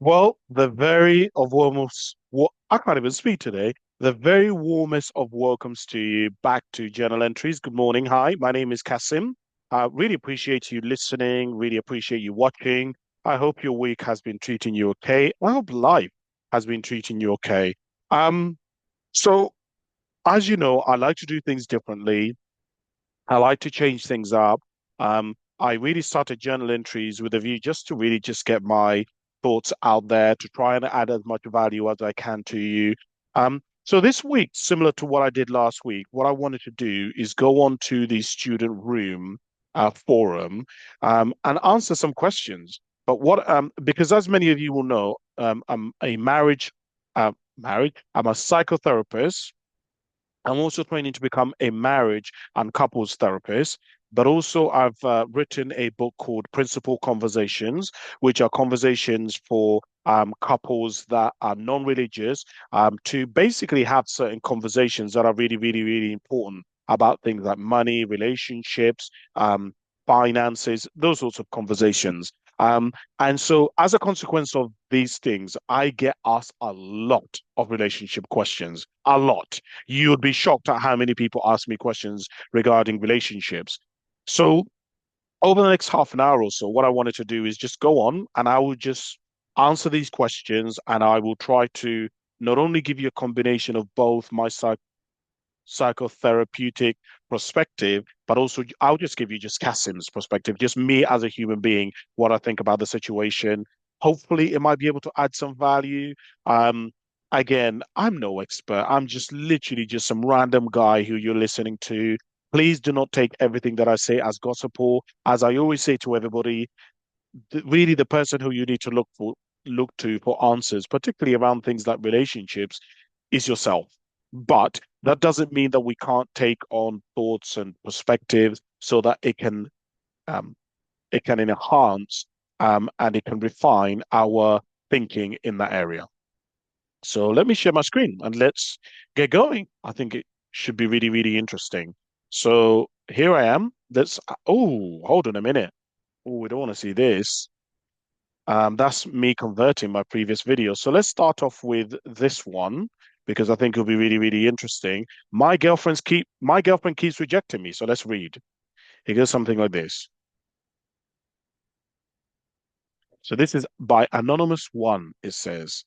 Well, the very of warmest, I can't even speak today. The very warmest of welcomes to you back to Journal Entries. Good morning. Hi, my name is Kasim. I really appreciate you listening, really appreciate you watching. I hope your week has been treating you okay. I hope life has been treating you okay. Um, so as you know, I like to do things differently. I like to change things up. I really started journal entries with a view just to really just get my thoughts out there to try and add as much value as I can to you. So this week, similar to what I did last week, what I wanted to do is go on to the student room forum and answer some questions. But because as many of you will know, I'm a psychotherapist. I'm also training to become a marriage and couples therapist, but also I've written a book called Principal Conversations, which are conversations for couples that are non-religious to basically have certain conversations that are really, really, really important about things like money, relationships, finances, those sorts of conversations. And so, as a consequence of these things, I get asked a lot of relationship questions, a lot. You would be shocked at how many people ask me questions regarding relationships. So, over the next half an hour or so, what I wanted to do is just go on and I will just answer these questions and I will try to not only give you a combination of both my psychotherapeutic perspective, but also I'll just give you just Kasim's perspective, just me as a human being, what I think about the situation. Hopefully, it might be able to add some value. Um, Again, I'm no expert. I'm just literally just some random guy who you're listening to. Please do not take everything that I say as gossip or, as I always say to everybody, really the person who you need to look to for answers, particularly around things like relationships, is yourself. But that doesn't mean that we can't take on thoughts and perspectives so that um, it can enhance and it can refine our thinking in that area. So let me share my screen and let's get going. I think it should be really, really interesting. So here I am. Hold on a minute. Oh, we don't want to see this. That's me converting my previous video. So let's start off with this one because I think it'll be really, really interesting. My girlfriend keeps rejecting me. So let's read. It goes something like this. So this is by Anonymous One, it says.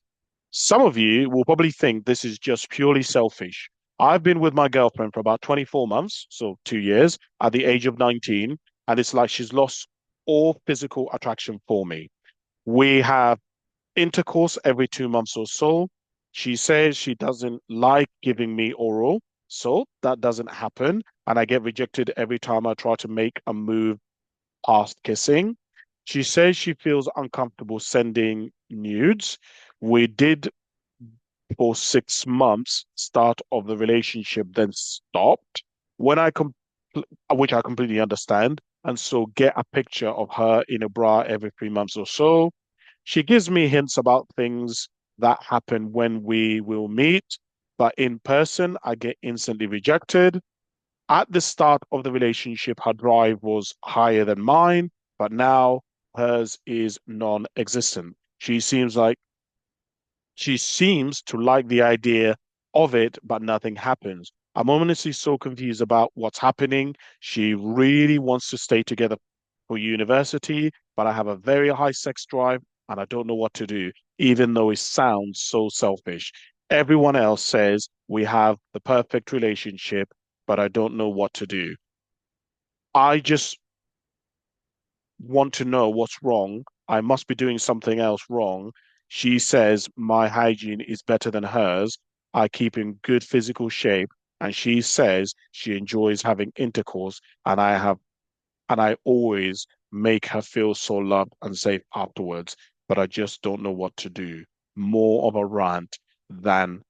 Some of you will probably think this is just purely selfish. I've been with my girlfriend for about 24 months, so 2 years, at the age of 19, and it's like she's lost all physical attraction for me. We have intercourse every 2 months or so. She says she doesn't like giving me oral, so that doesn't happen. And I get rejected every time I try to make a move past kissing. She says she feels uncomfortable sending nudes. We did for 6 months, start of the relationship, then stopped. When I com which I completely understand, and so get a picture of her in a bra every 3 months or so. She gives me hints about things that happen when we will meet, but in person, I get instantly rejected. At the start of the relationship, her drive was higher than mine, but now hers is non-existent. She seems to like the idea of it, but nothing happens. I'm honestly so confused about what's happening. She really wants to stay together for university, but I have a very high sex drive and I don't know what to do, even though it sounds so selfish. Everyone else says we have the perfect relationship, but I don't know what to do. I just want to know what's wrong. I must be doing something else wrong. She says my hygiene is better than hers. I keep in good physical shape, and she says she enjoys having intercourse, and I always make her feel so loved and safe afterwards, but I just don't know what to do. More of a rant than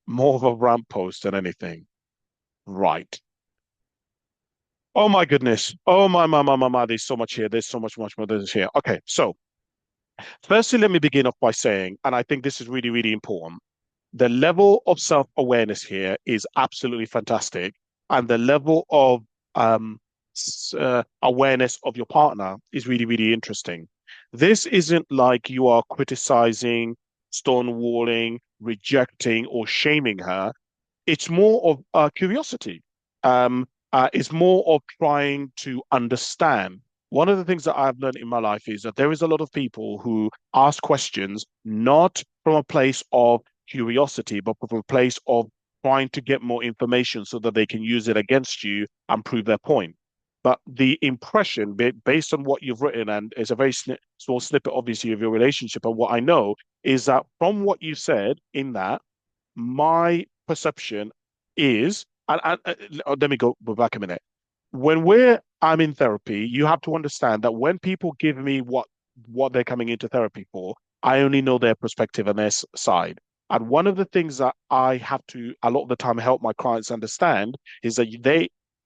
more of a rant post than anything. Right. Oh my goodness. Oh my. There's so much here. There's so much more there's here. Okay, so firstly, let me begin off by saying, and I think this is really, really important, the level of self-awareness here is absolutely fantastic. And the level of awareness of your partner is really, really interesting. This isn't like you are criticizing, stonewalling, rejecting, or shaming her. It's more of curiosity. It's more of trying to understand. One of the things that I've learned in my life is that there is a lot of people who ask questions not from a place of curiosity, but from a place of trying to get more information so that they can use it against you and prove their point. But the impression, based on what you've written, and it's a very small snippet, obviously, of your relationship, and what I know is that from what you said in that, my perception is, let me go back a minute. I'm in therapy, you have to understand that when people give me what they're coming into therapy for, I only know their perspective and their side. And one of the things that I have to a lot of the time help my clients understand is that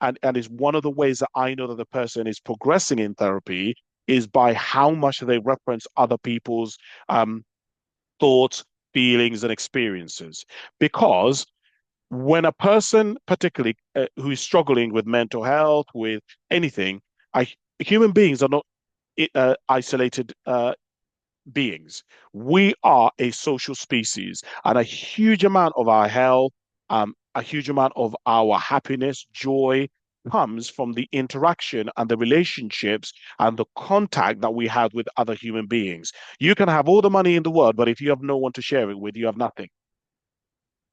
and is one of the ways that I know that the person is progressing in therapy is by how much they reference other people's um, thoughts, feelings, and experiences. Because when a person, particularly who is struggling with mental health, with anything, I, human beings are not isolated beings. We are a social species, and a huge amount of our health, a huge amount of our happiness, joy comes from the interaction and the relationships and the contact that we have with other human beings. You can have all the money in the world, but if you have no one to share it with, you have nothing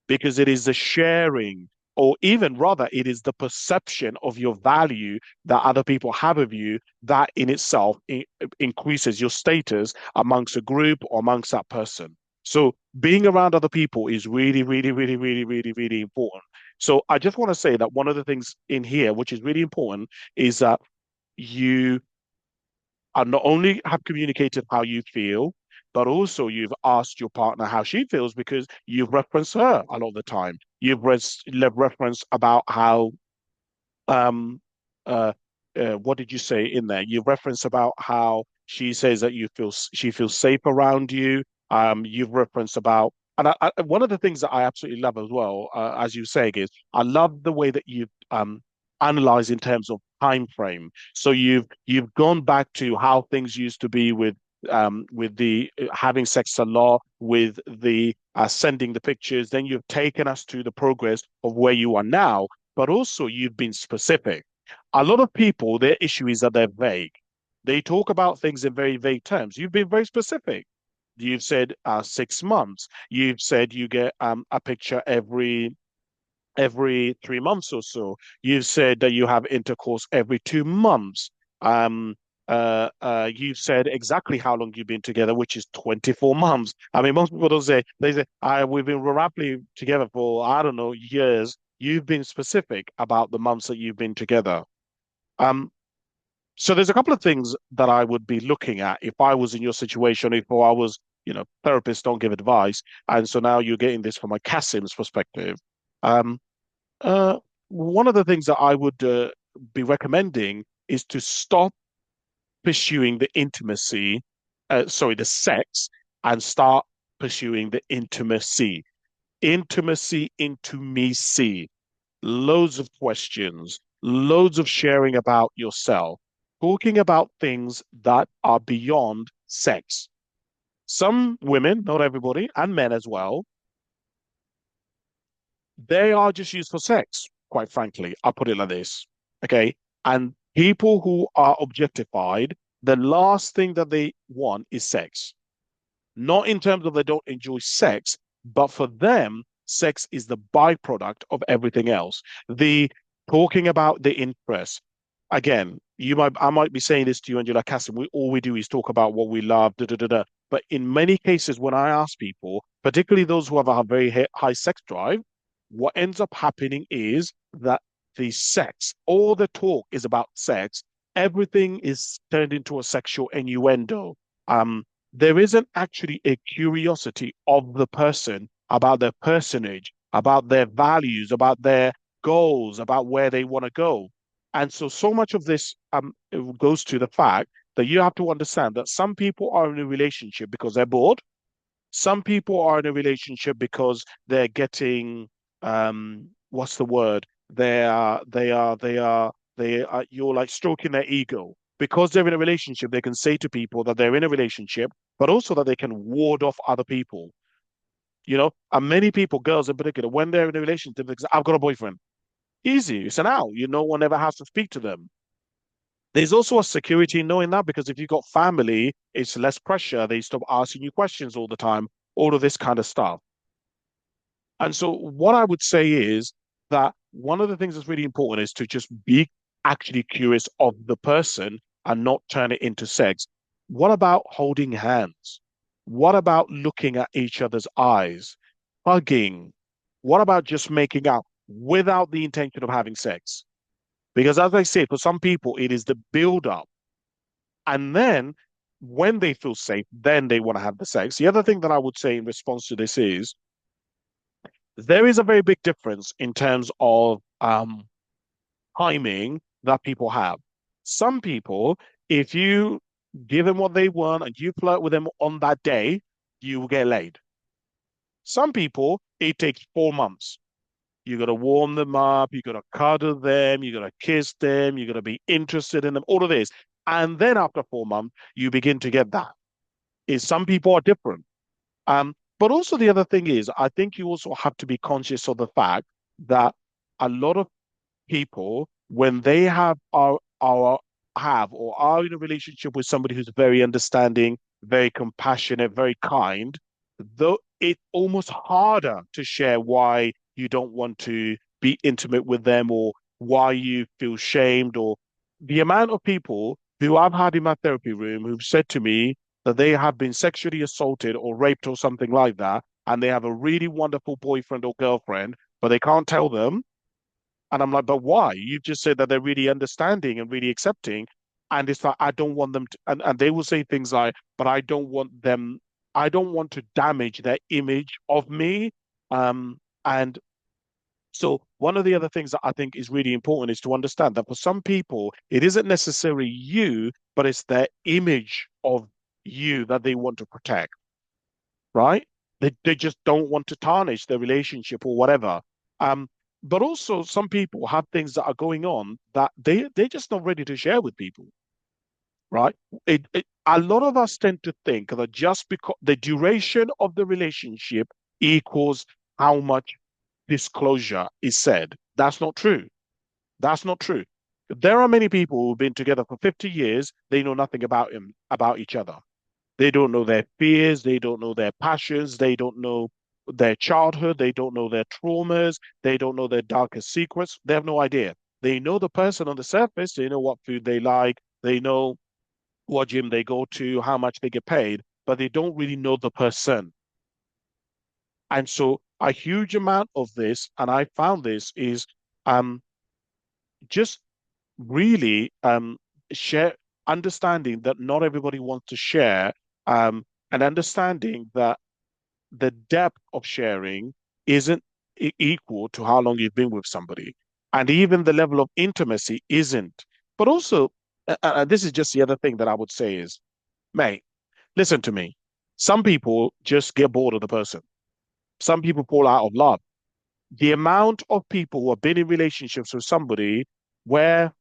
because it is the sharing, or even rather, it is the perception of your value that other people have of you that in itself increases your status amongst a group or amongst that person. So being around other people is really, really, really, really, really, really important. So I just want to say that one of the things in here, which is really important, is that you and not only have communicated how you feel, but also you've asked your partner how she feels because you've referenced her a lot of the time. You've referenced about how um uh, what did you say in there? You referenced about how she says that she feels safe around you. You've referenced about one of the things that I absolutely love as well, as you say, is I love the way that you've analyzed in terms of time frame. So you've gone back to how things used to be with the having sex a lot, with the sending the pictures. Then you've taken us to the progress of where you are now, but also you've been specific. A lot of people, their issue is that they're vague. They talk about things in very vague terms. You've been very specific. You've said 6 months. You've said you get a picture every 3 months or so. You've said that you have intercourse every 2 months. Um, you've said exactly how long you've been together, which is 24 months. I mean, most people don't say, they say, we've been rapidly together for, I don't know, years. You've been specific about the months that you've been together. Um, so there's a couple of things that I would be looking at if I was in your situation, if I was, therapists don't give advice. And so now you're getting this from a Kasim's perspective. Um, uh, One of the things that I would be recommending is to stop pursuing the intimacy, sorry, the sex, and start pursuing the intimacy. Intimacy, intimacy. Loads of questions, loads of sharing about yourself, talking about things that are beyond sex. Some women, not everybody, and men as well, they are just used for sex, quite frankly. I'll put it like this. Okay. And people who are objectified, the last thing that they want is sex. Not in terms of they don't enjoy sex, but for them, sex is the byproduct of everything else. The talking about the interest. Again, I might be saying this to you, Angela Cassim. All we do is talk about what we love, da da da da. But in many cases, when I ask people, particularly those who have a very high sex drive, what ends up happening is that the sex, all the talk is about sex. Everything is turned into a sexual innuendo. Um, there isn't actually a curiosity of the person about their personage, about their values, about their goals, about where they want to go. And so much of this goes to the fact that you have to understand that some people are in a relationship because they're bored. Some people are in a relationship because they're getting what's the word? You're like stroking their ego because they're in a relationship, they can say to people that they're in a relationship, but also that they can ward off other people. And many people, girls in particular, when they're in a relationship, they say, I've got a boyfriend. Easy, it's an out. No one ever has to speak to them. There's also a security in knowing that because if you've got family, it's less pressure. They stop asking you questions all the time, all of this kind of stuff. And so, what I would say is that one of the things that's really important is to just be actually curious of the person and not turn it into sex. What about holding hands? What about looking at each other's eyes, hugging? What about just making out without the intention of having sex? Because, as I say, for some people, it is the build up. And then when they feel safe, then they want to have the sex. The other thing that I would say in response to this is there is a very big difference in terms of timing that people have. Some people, if you give them what they want and you flirt with them on that day, you will get laid. Some people, it takes 4 months. You got to warm them up, you got to cuddle them, you got to kiss them, you got to be interested in them, all of this. And then after 4 months, you begin to get that. Is some people are different. But also the other thing is, I think you also have to be conscious of the fact that a lot of people, when they have or are in a relationship with somebody who's very understanding, very compassionate, very kind, though it's almost harder to share why you don't want to be intimate with them or why you feel shamed or the amount of people who I've had in my therapy room who've said to me that they have been sexually assaulted or raped or something like that, and they have a really wonderful boyfriend or girlfriend, but they can't tell them and I'm like, but why? You've just said that they're really understanding and really accepting. And it's like, I don't want them to, and they will say things like, but I don't want to damage their image of me. And so one of the other things that I think is really important is to understand that for some people, it isn't necessarily you, but it's their image of you that they want to protect, right? They just don't want to tarnish their relationship or whatever. Um, but also some people have things that are going on that they're just not ready to share with people, right? A lot of us tend to think that just because the duration of the relationship equals how much disclosure is said. That's not true. That's not true. There are many people who've been together for 50 years, they know nothing about each other. They don't know their fears. They don't know their passions. They don't know their childhood. They don't know their traumas. They don't know their darkest secrets. They have no idea. They know the person on the surface. They know what food they like. They know what gym they go to, how much they get paid, but they don't really know the person. And so a huge amount of this, and I found this, is um, just really share understanding that not everybody wants to share and understanding that the depth of sharing isn't equal to how long you've been with somebody. And even the level of intimacy isn't. But also, this is just the other thing that I would say is, mate, listen to me. Some people just get bored of the person. Some people fall out of love. The amount of people who have been in relationships with somebody where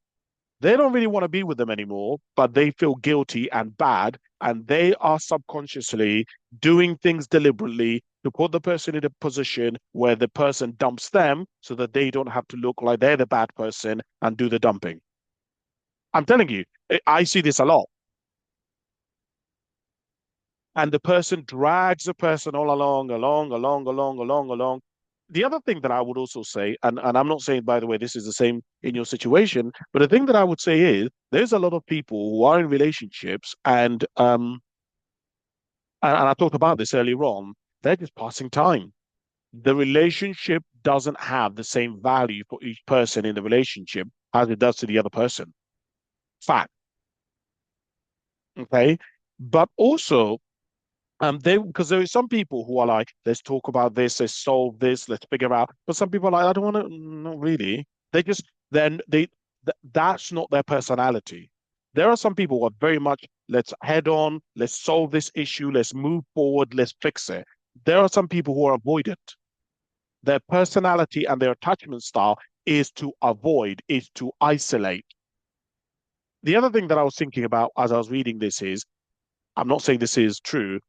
they don't really want to be with them anymore, but they feel guilty and bad, and they are subconsciously doing things deliberately to put the person in a position where the person dumps them so that they don't have to look like they're the bad person and do the dumping. I'm telling you, I see this a lot. And the person drags the person all along. The other thing that I would also say, and I'm not saying, by the way, this is the same in your situation, but the thing that I would say is there's a lot of people who are in relationships and I talked about this earlier on, they're just passing time. The relationship doesn't have the same value for each person in the relationship as it does to the other person. Fact. Okay. But also they because there are some people who are like, let's talk about this, let's solve this, let's figure out. But some people are like, I don't want to, not really. They just then they that's not their personality. There are some people who are very much, let's head on, let's solve this issue, let's move forward, let's fix it. There are some people who are avoidant. Their personality and their attachment style is to avoid, is to isolate. the other thing that I was thinking about as I was reading this is, I'm not saying this is true,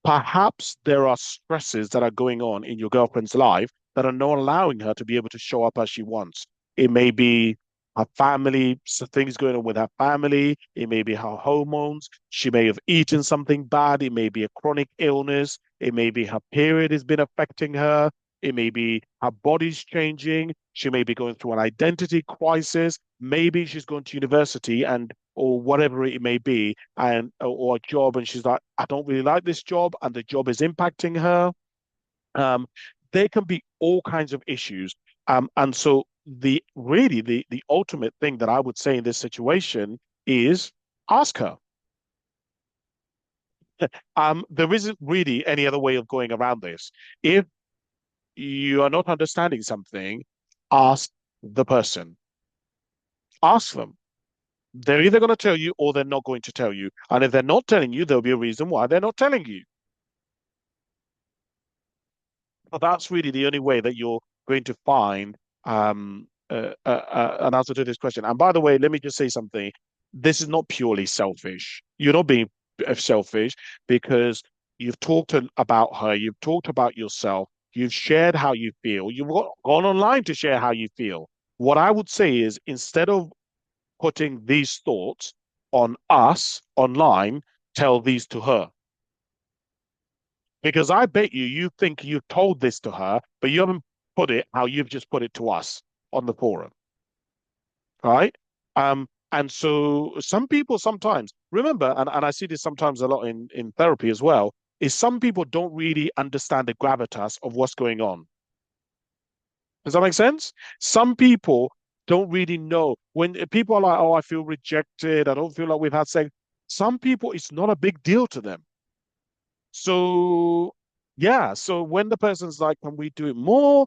perhaps there are stresses that are going on in your girlfriend's life that are not allowing her to be able to show up as she wants. It may be her family, so things going on with her family. It may be her hormones. She may have eaten something bad. It may be a chronic illness. It may be her period has been affecting her. It may be her body's changing. She may be going through an identity crisis. Maybe she's going to university and or whatever it may be, and or a job, and she's like, I don't really like this job, and the job is impacting her. Um, there can be all kinds of issues. And so the ultimate thing that I would say in this situation is ask her. There isn't really any other way of going around this. If you are not understanding something, ask the person. Ask them. They're either going to tell you or they're not going to tell you. And if they're not telling you, there'll be a reason why they're not telling you. But that's really the only way that you're going to find an answer to this question. And by the way, let me just say something. This is not purely selfish. You're not being selfish because you've talked about her, you've talked about yourself, you've shared how you feel, you've gone online to share how you feel. What I would say is instead of putting these thoughts on us online, tell these to her. Because I bet you think you've told this to her, but you haven't put it how you've just put it to us on the forum, right? And so some people sometimes remember, and I see this sometimes a lot in therapy as well, is some people don't really understand the gravitas of what's going on. Does that make sense? Some people don't really know when people are like, oh, I feel rejected, I don't feel like we've had sex. Some people, it's not a big deal to them. So, yeah. So when the person's like, can we do it more?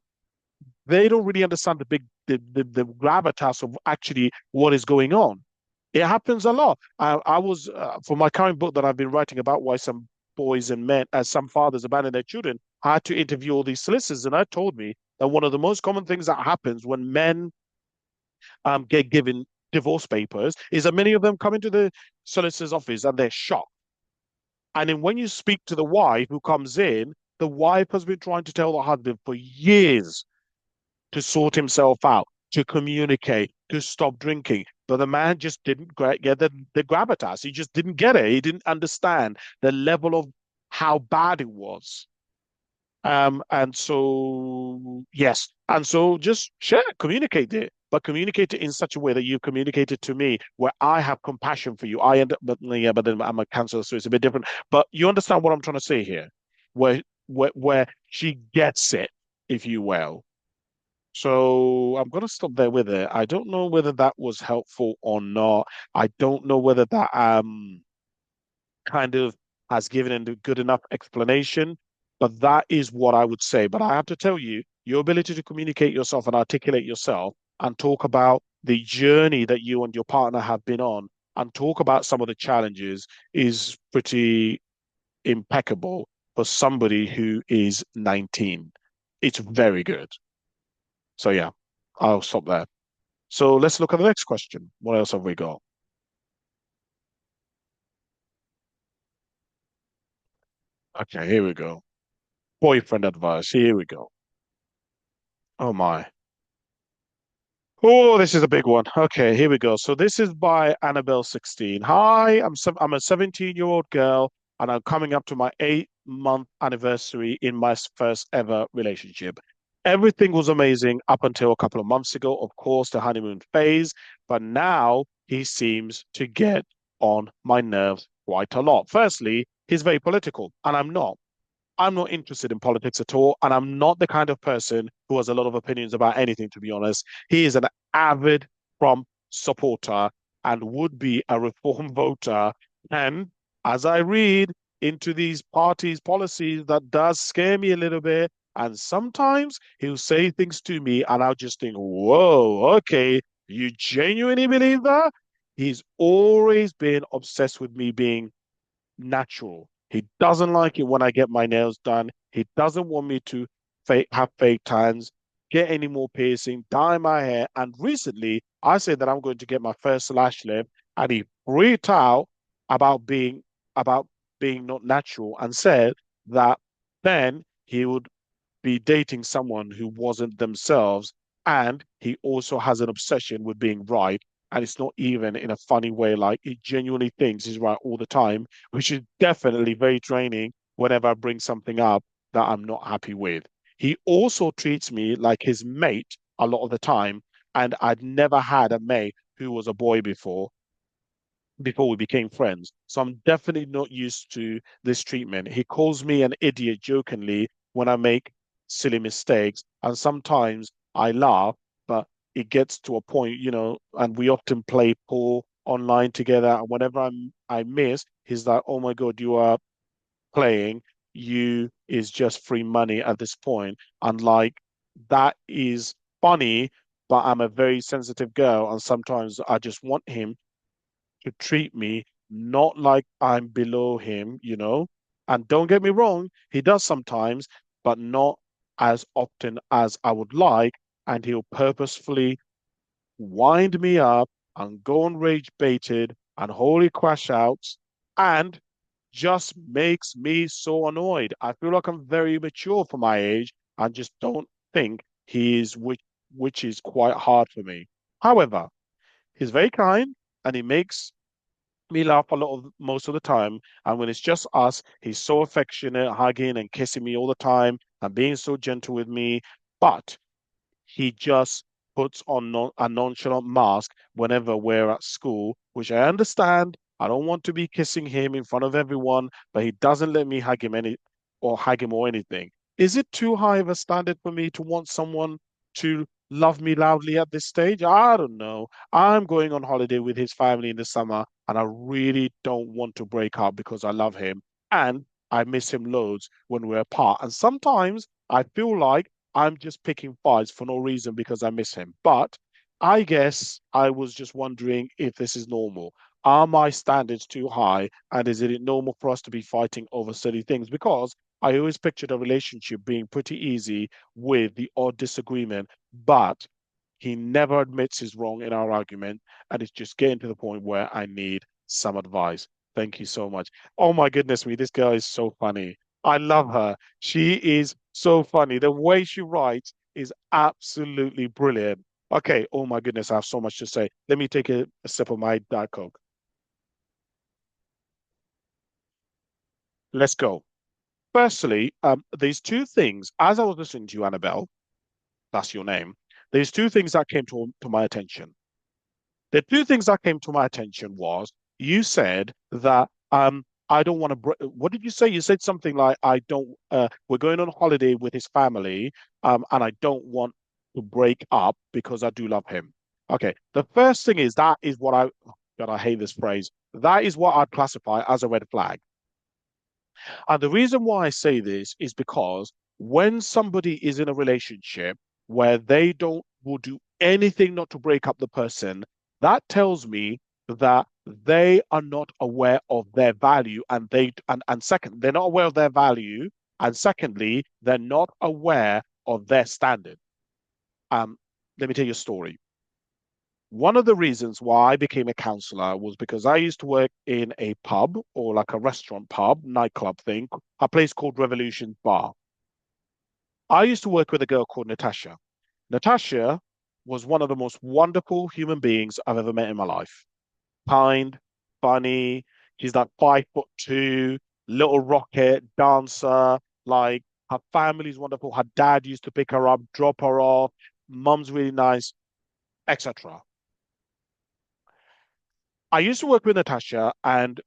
They don't really understand the gravitas of actually what is going on. It happens a lot. I was, for my current book that I've been writing about why some boys and men, as some fathers abandon their children, I had to interview all these solicitors. And I told me that one of the most common things that happens when men get given divorce papers is that many of them come into the solicitor's office and they're shocked. And then when you speak to the wife who comes in, the wife has been trying to tell the husband for years to sort himself out, to communicate, to stop drinking. But the man just didn't get the gravitas. He just didn't get it. He didn't understand the level of how bad it was. And so, yes. And so just share, communicate it, but communicate it in such a way that you communicate it to me, where I have compassion for you. I end up, but yeah, but then I'm a cancer, so it's a bit different. But you understand what I'm trying to say here, where she gets it, if you will. So I'm going to stop there with it. I don't know whether that was helpful or not. I don't know whether that kind of has given a good enough explanation, but that is what I would say. But I have to tell you, your ability to communicate yourself and articulate yourself and talk about the journey that you and your partner have been on and talk about some of the challenges is pretty impeccable for somebody who is 19. It's very good. So yeah, I'll stop there. So let's look at the next question. What else have we got? Okay, here we go. Boyfriend advice. Here we go. Oh my. Oh, this is a big one. Okay, here we go. So this is by Annabelle 16. Hi, I'm a 17-year-old girl and I'm coming up to my 8-month anniversary in my first ever relationship. Everything was amazing up until a couple of months ago, of course, the honeymoon phase, but now he seems to get on my nerves quite a lot. Firstly, he's very political, and I'm not. I'm not interested in politics at all, and I'm not the kind of person who has a lot of opinions about anything, to be honest. He is an avid Trump supporter and would be a reform voter. And as I read into these parties' policies, that does scare me a little bit. And sometimes he'll say things to me, and I'll just think, whoa, okay, you genuinely believe that? He's always been obsessed with me being natural. He doesn't like it when I get my nails done. He doesn't want me to have fake tans, get any more piercing, dye my hair. And recently, I said that I'm going to get my first lash lift. and he freaked out about being about being not natural and said that then he would be dating someone who wasn't themselves. And he also has an obsession with being right. And it's not even in a funny way, like he genuinely thinks he's right all the time, which is definitely very draining whenever I bring something up that I'm not happy with. He also treats me like his mate a lot of the time. And I'd never had a mate who was a boy before we became friends. So I'm definitely not used to this treatment. He calls me an idiot jokingly when I make silly mistakes. And sometimes I laugh, but it gets to a point, and we often play pool online together. And whenever I miss, he's like, oh my God, you are playing. You is just free money at this point. And like that is funny, but I'm a very sensitive girl. And sometimes I just want him to treat me not like I'm below him. And don't get me wrong, he does sometimes, but not as often as I would like. And he'll purposefully wind me up and go on rage baited and holy crash outs and just makes me so annoyed. I feel like I'm very mature for my age and just don't think he is, which is quite hard for me. However, he's very kind and he makes me laugh a lot of most of the time. And when it's just us, he's so affectionate, hugging and kissing me all the time and being so gentle with me. But he just puts on a nonchalant mask whenever we're at school, which I understand. I don't want to be kissing him in front of everyone, but he doesn't let me hug him or anything. Is it too high of a standard for me to want someone to love me loudly at this stage? I don't know. I'm going on holiday with his family in the summer, and I really don't want to break up because I love him and I miss him loads when we're apart. And sometimes I feel like I'm just picking fights for no reason because I miss him. But I guess I was just wondering if this is normal. Are my standards too high? And is it normal for us to be fighting over silly things? Because I always pictured a relationship being pretty easy with the odd disagreement, but he never admits he's wrong in our argument. And it's just getting to the point where I need some advice. Thank you so much. Oh my goodness me, this girl is so funny. I love her. She is so funny. The way she writes is absolutely brilliant. Okay, oh my goodness, I have so much to say. Let me take a sip of my Diet Coke. Let's go. Firstly, there's two things. As I was listening to you, Annabelle, that's your name, there's two things that came to my attention. The two things that came to my attention was you said that I don't want to. What did you say? You said something like I don't. We're going on holiday with his family, and I don't want to break up because I do love him. Okay. The first thing is that is what I. Oh God, I hate this phrase. That is what I'd classify as a red flag. And the reason why I say this is because when somebody is in a relationship where they don't will do anything not to break up the person, that tells me that they are not aware of their value and second, they're not aware of their value. And secondly, they're not aware of their standard. Um, Let me tell you a story. One of the reasons why I became a counselor was because I used to work in a pub or like a restaurant pub, nightclub thing, a place called Revolution Bar. I used to work with a girl called Natasha. Natasha was one of the most wonderful human beings I've ever met in my life. Kind, funny. She's like 5'2", little rocket, dancer. Like her family's wonderful. Her dad used to pick her up, drop her off. Mum's really nice, etc. I used to work with Natasha, and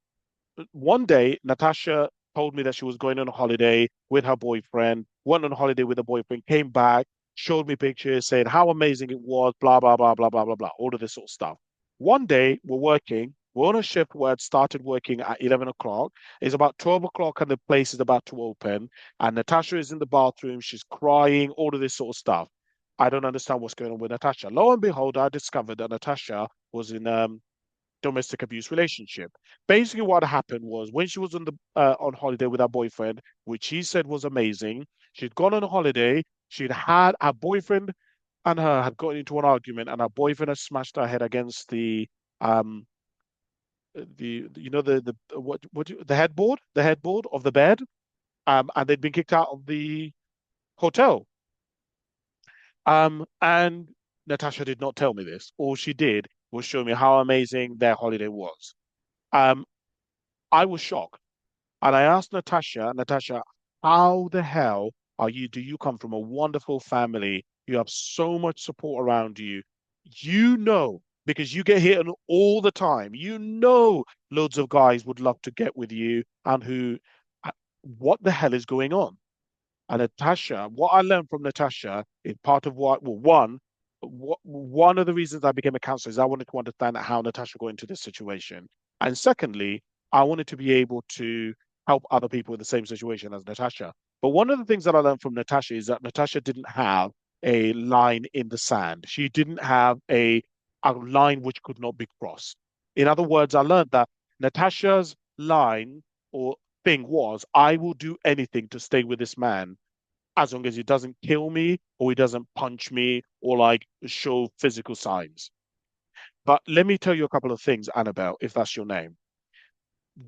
one day Natasha told me that she was going on a holiday with her boyfriend, went on a holiday with her boyfriend, came back, showed me pictures, said how amazing it was, blah, blah, blah, blah, blah, blah, blah, all of this sort of stuff. One day we're working, we're on a shift where I'd started working at 11 o'clock. It's about 12 o'clock and the place is about to open. And Natasha is in the bathroom, she's crying, all of this sort of stuff. I don't understand what's going on with Natasha. Lo and behold, I discovered that Natasha was in domestic abuse relationship. Basically, what happened was when she was on holiday with her boyfriend, which she said was amazing, she'd gone on a holiday. She'd had her boyfriend and her had gotten into an argument, and her boyfriend had smashed her head against the um the headboard of the bed, and they'd been kicked out of the hotel. And Natasha did not tell me this. All she did was show me how amazing their holiday was. Um, I was shocked. And I asked Natasha, how the hell do you come from a wonderful family? You have so much support around you. You know, because you get hit on all the time, you know, loads of guys would love to get with you and uh, what the hell is going on? And Natasha, what I learned from Natasha is part of one of the reasons I became a counselor is I wanted to understand how Natasha got into this situation. And secondly, I wanted to be able to help other people in the same situation as Natasha. But one of the things that I learned from Natasha is that Natasha didn't have a line in the sand. She didn't have a line which could not be crossed. In other words, I learned that Natasha's line or thing was, I will do anything to stay with this man as long as he doesn't kill me or he doesn't punch me or like show physical signs. But let me tell you a couple of things, Annabelle, if that's your name.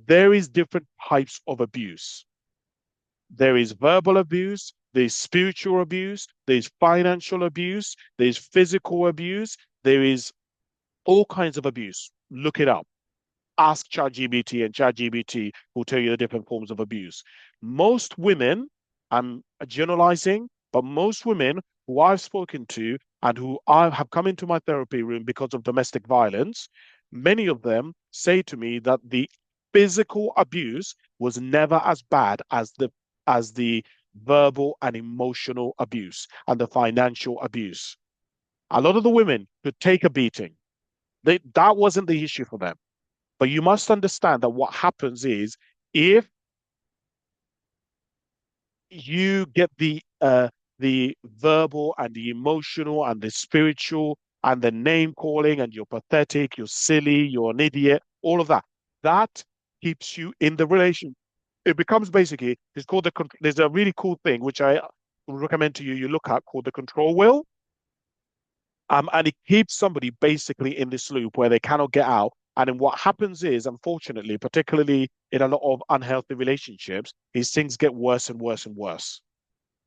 There is different types of abuse. There is verbal abuse, there's spiritual abuse, there's financial abuse, there's physical abuse, there is all kinds of abuse. Look it up. Ask ChatGPT, and ChatGPT will tell you the different forms of abuse. Most women, I'm generalizing, but most women who I've spoken to and who I have come into my therapy room because of domestic violence, many of them say to me that the physical abuse was never as bad as the verbal and emotional abuse and the financial abuse. A lot of the women could take a beating. That wasn't the issue for them. But you must understand that what happens is if you get the verbal and the emotional and the spiritual and the name calling and you're pathetic, you're silly, you're an idiot, all of that, that keeps you in the relation. It becomes basically it's called there's a really cool thing which I recommend to you you look at called the control wheel. And it keeps somebody basically in this loop where they cannot get out. And then what happens is, unfortunately, particularly in a lot of unhealthy relationships, is things get worse and worse and worse.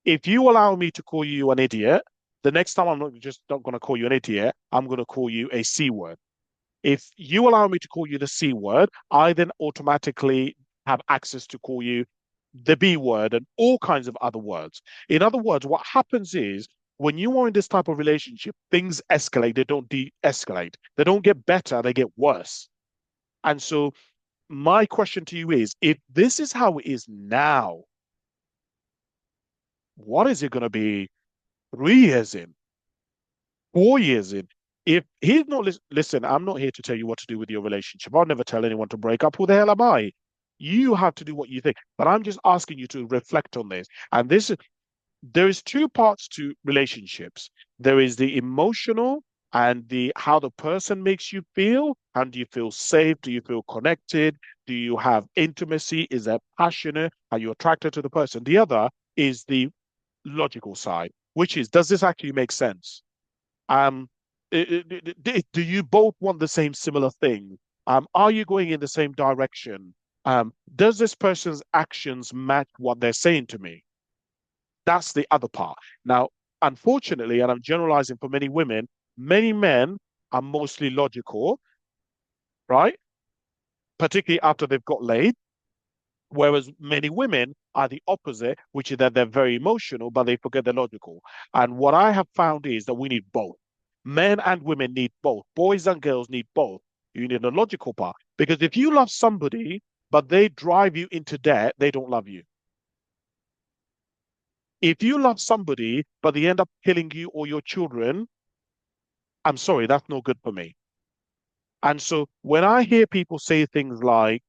If you allow me to call you an idiot, the next time I'm not going to call you an idiot, I'm going to call you a C word. If you allow me to call you the C word, I then automatically have access to call you the B word and all kinds of other words. In other words, what happens is when you are in this type of relationship, things escalate, they don't de escalate. They don't get better, they get worse. And so, my question to you is if this is how it is now, what is it going to be 3 years in, 4 years in? If he's not listen, I'm not here to tell you what to do with your relationship. I'll never tell anyone to break up. Who the hell am I? You have to do what you think. But I'm just asking you to reflect on this. And there is two parts to relationships. There is the emotional and the how the person makes you feel. And do you feel safe? Do you feel connected? Do you have intimacy? Is that passionate? Are you attracted to the person? The other is the logical side, which is, does this actually make sense? Um, do you both want the same similar thing? Are you going in the same direction? Does this person's actions match what they're saying to me? That's the other part. Now, unfortunately, and I'm generalizing for many women, many men are mostly logical, right? Particularly after they've got laid. Whereas many women are the opposite, which is that they're very emotional, but they forget the logical. And what I have found is that we need both. Men and women need both. Boys and girls need both. You need a logical part. Because if you love somebody, but they drive you into debt, they don't love you. If you love somebody, but they end up killing you or your children, I'm sorry, that's no good for me. And so when I hear people say things like,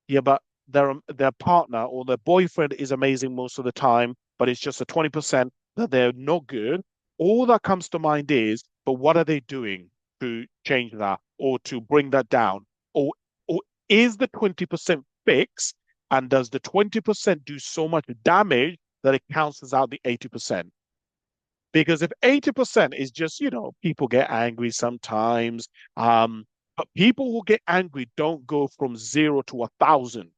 yeah, but their partner or their boyfriend is amazing most of the time, but it's just a 20% that they're not good. All that comes to mind is, but what are they doing to change that or to bring that down? Or is the 20% fixed and does the 20% do so much damage that it cancels out the 80%? Because if 80% is just, people get angry sometimes, But people who get angry don't go from 0 to 1,000.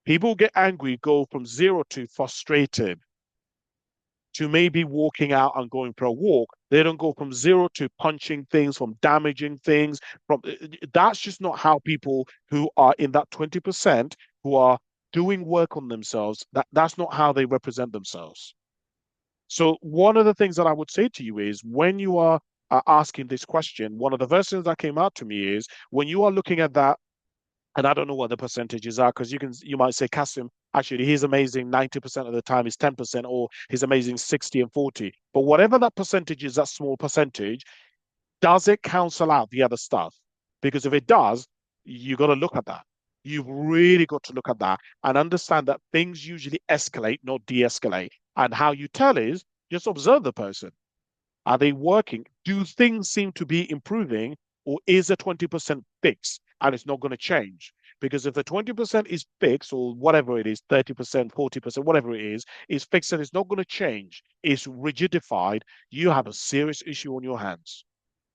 People who get angry go from 0 to frustrated to maybe walking out and going for a walk. They don't go from 0 to punching things, from damaging things. From That's just not how people who are in that 20% who are doing work on themselves. That's not how they represent themselves. So one of the things that I would say to you is when you are asking this question, one of the first things that came out to me is when you are looking at that, and I don't know what the percentages are because you might say Kasim, actually he's amazing 90% of the time, he's 10%, or he's amazing 60 and 40. But whatever that percentage is, that small percentage, does it cancel out the other stuff? Because if it does, you got to look at that. You've really got to look at that and understand that things usually escalate, not de-escalate. And how you tell is just observe the person. Are they working? Do things seem to be improving, or is the 20% fixed and it's not going to change? Because if the 20% is fixed, or whatever it is, 30%, 40%, whatever it is fixed and it's not going to change, it's rigidified, you have a serious issue on your hands.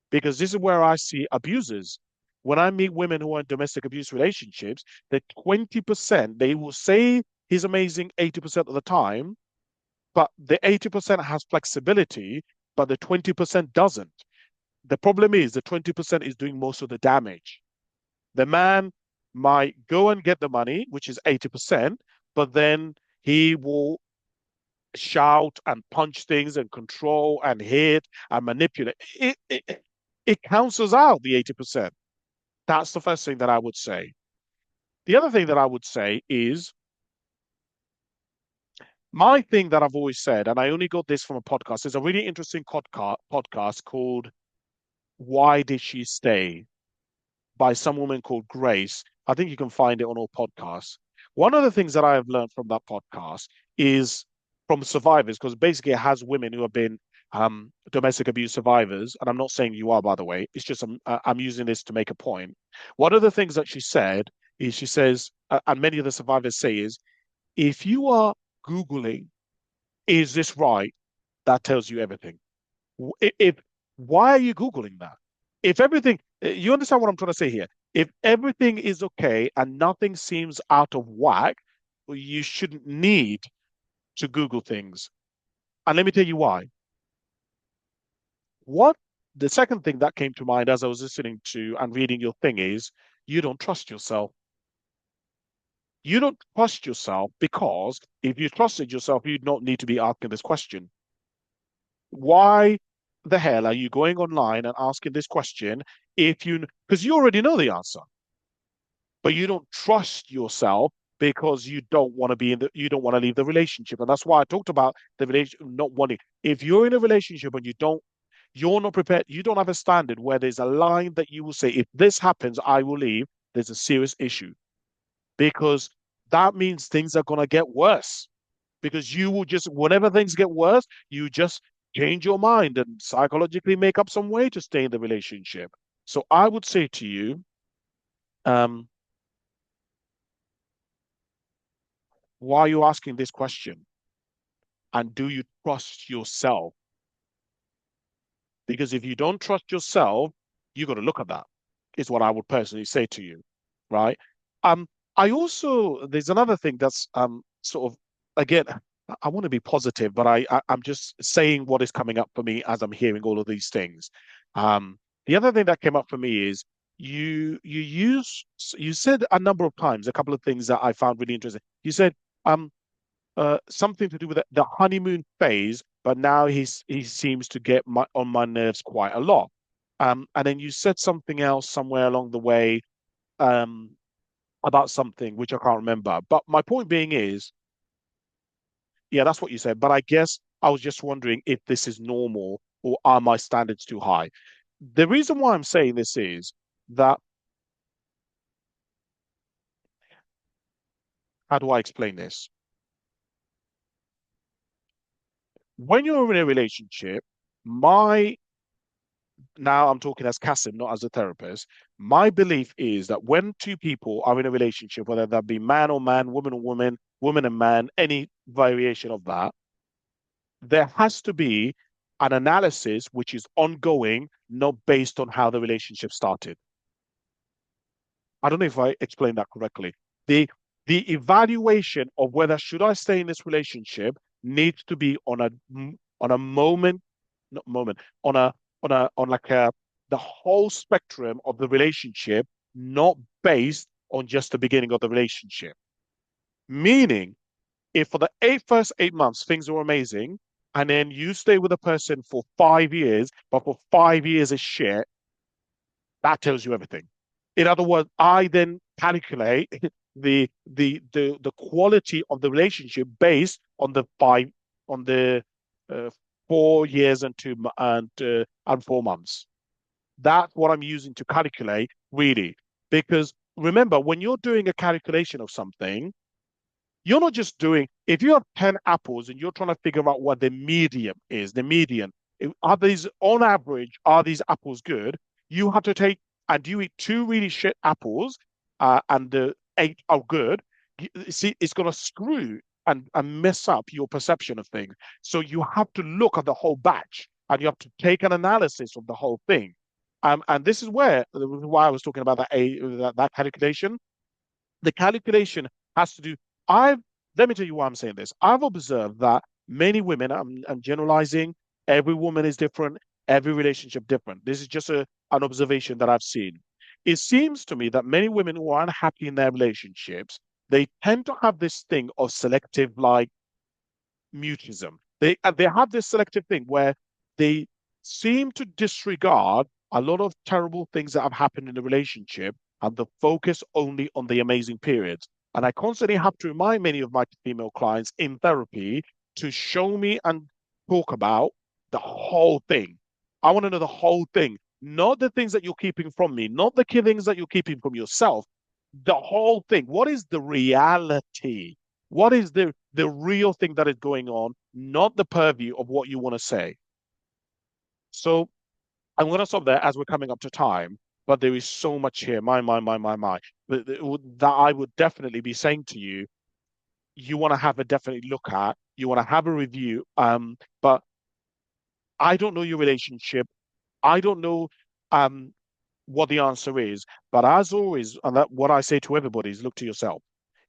Because this is where I see abusers. When I meet women who are in domestic abuse relationships, the 20%, they will say he's amazing 80% of the time, but the 80% has flexibility, but the 20% doesn't. The problem is the 20% is doing most of the damage. The man might go and get the money, which is 80%, but then he will shout and punch things and control and hit and manipulate. It cancels out the 80%. That's the first thing that I would say. The other thing that I would say is my thing that I've always said, and I only got this from a podcast, is a really interesting podcast called Why Did She Stay? By some woman called Grace. I think you can find it on all podcasts. One of the things that I have learned from that podcast is from survivors, because basically it has women who have been domestic abuse survivors. And I'm not saying you are, by the way. It's just I'm using this to make a point. One of the things that she said is she says, and many of the survivors say is, if you are Googling, is this right? That tells you everything. If Why are you Googling that? If everything, you understand what I'm trying to say here. If everything is okay and nothing seems out of whack, well, you shouldn't need to Google things. And let me tell you why. What the second thing that came to mind as I was listening to and reading your thing is you don't trust yourself. You don't trust yourself because if you trusted yourself, you'd not need to be asking this question. Why the hell are you going online and asking this question if you, because you already know the answer, but you don't trust yourself because you don't want to be in the, you don't want to leave the relationship. And that's why I talked about the relationship not wanting. If you're in a relationship and you're not prepared, you don't have a standard where there's a line that you will say, if this happens, I will leave, there's a serious issue because that means things are going to get worse because you will just, whenever things get worse, you just change your mind and psychologically make up some way to stay in the relationship. So I would say to you, um, why are you asking this question? And do you trust yourself? Because if you don't trust yourself, you got to look at that, is what I would personally say to you, right? Um, I also, there's another thing that's sort of, again, I want to be positive, but I'm just saying what is coming up for me as I'm hearing all of these things. The other thing that came up for me is you said a number of times a couple of things that I found really interesting. You said um something to do with the honeymoon phase, but now he seems to get on my nerves quite a lot. And then you said something else somewhere along the way um, about something which I can't remember. But my point being is, yeah, that's what you said. But I guess I was just wondering if this is normal or are my standards too high? The reason why I'm saying this is that, how do I explain this? When you're in a relationship, my now I'm talking as Kasim, not as a therapist. My belief is that when two people are in a relationship, whether that be man or man, woman or woman, woman and man, any variation of that, there has to be an analysis which is ongoing, not based on how the relationship started. I don't know if I explained that correctly. The the evaluation of whether should I stay in this relationship needs to be on a moment, not moment, on a on like a the whole spectrum of the relationship, not based on just the beginning of the relationship. Meaning, if for the first 8 months things are amazing, and then you stay with a person for 5 years, but for 5 years is shit, that tells you everything. In other words, I then calculate the quality of the relationship based on the uh, 4 years and 4 months. That's what I'm using to calculate, really. Because remember, when you're doing a calculation of something, you're not just doing, if you have 10 apples and you're trying to figure out what the medium is, the median, are these, on average, are these apples good? You have to take, and do you eat two really shit apples and the eight are good? See, it's going to screw and mess up your perception of things. So you have to look at the whole batch and you have to take an analysis of the whole thing. And this is why I was talking about that calculation. The calculation has to do. I've Let me tell you why I'm saying this. I've observed that many women, I'm generalizing, every woman is different, every relationship different. This is just an observation that I've seen. It seems to me that many women who are unhappy in their relationships, they tend to have this thing of selective like mutism. They have this selective thing where they seem to disregard a lot of terrible things that have happened in the relationship and the focus only on the amazing periods. And I constantly have to remind many of my female clients in therapy to show me and talk about the whole thing. I want to know the whole thing, not the things that you're keeping from me, not the things that you're keeping from yourself, the whole thing. What is the reality? What is the real thing that is going on, not the purview of what you want to say? So I'm going to stop there as we're coming up to time, but there is so much here. My. That I would definitely be saying to you, you want to have a definitely look at, you want to have a review. But I don't know your relationship. I don't know um what the answer is. But as always, and that what I say to everybody is look to yourself.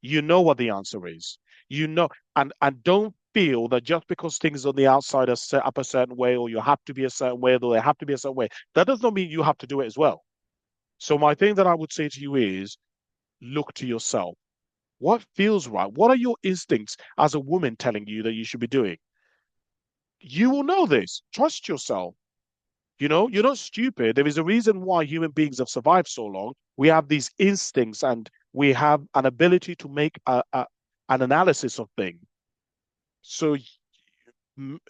You know what the answer is. You know, and don't feel that just because things on the outside are set up a certain way, or you have to be a certain way, or they have to be a certain way, that does not mean you have to do it as well. So my thing that I would say to you is look to yourself. What feels right? What are your instincts as a woman telling you that you should be doing? You will know this. Trust yourself. You know, you're not stupid. There is a reason why human beings have survived so long. We have these instincts and we have an ability to make an analysis of things. So, and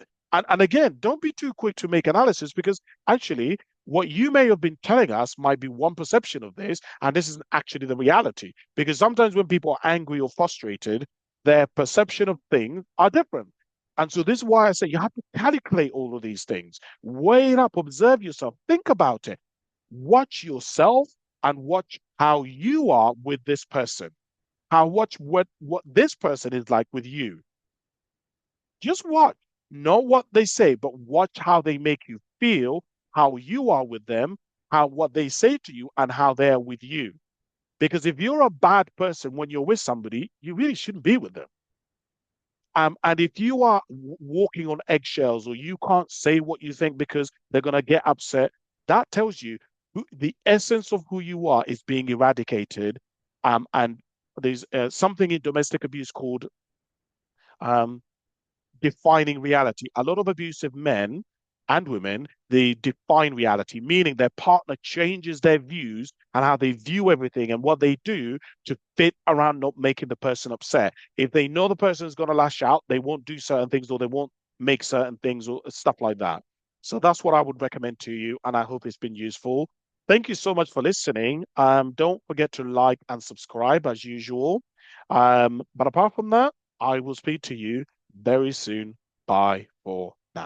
again, don't be too quick to make analysis because actually, what you may have been telling us might be one perception of this, and this isn't actually the reality. Because sometimes when people are angry or frustrated, their perception of things are different. And so this is why I say you have to calculate all of these things, weigh it up, observe yourself, think about it, watch yourself, and watch how you are with this person. How watch what this person is like with you. Just watch, not what they say, but watch how they make you feel, how you are with them, how what they say to you, and how they are with you. Because if you're a bad person when you're with somebody, you really shouldn't be with them. And if you are walking on eggshells or you can't say what you think because they're going to get upset, that tells you the essence of who you are is being eradicated. And there's something in domestic abuse called um, defining reality. A lot of abusive men and women, they define reality, meaning their partner changes their views and how they view everything and what they do to fit around not making the person upset. If they know the person is going to lash out, they won't do certain things or they won't make certain things or stuff like that. So that's what I would recommend to you, and I hope it's been useful. Thank you so much for listening. Don't forget to like and subscribe as usual. But apart from that, I will speak to you very soon. Bye for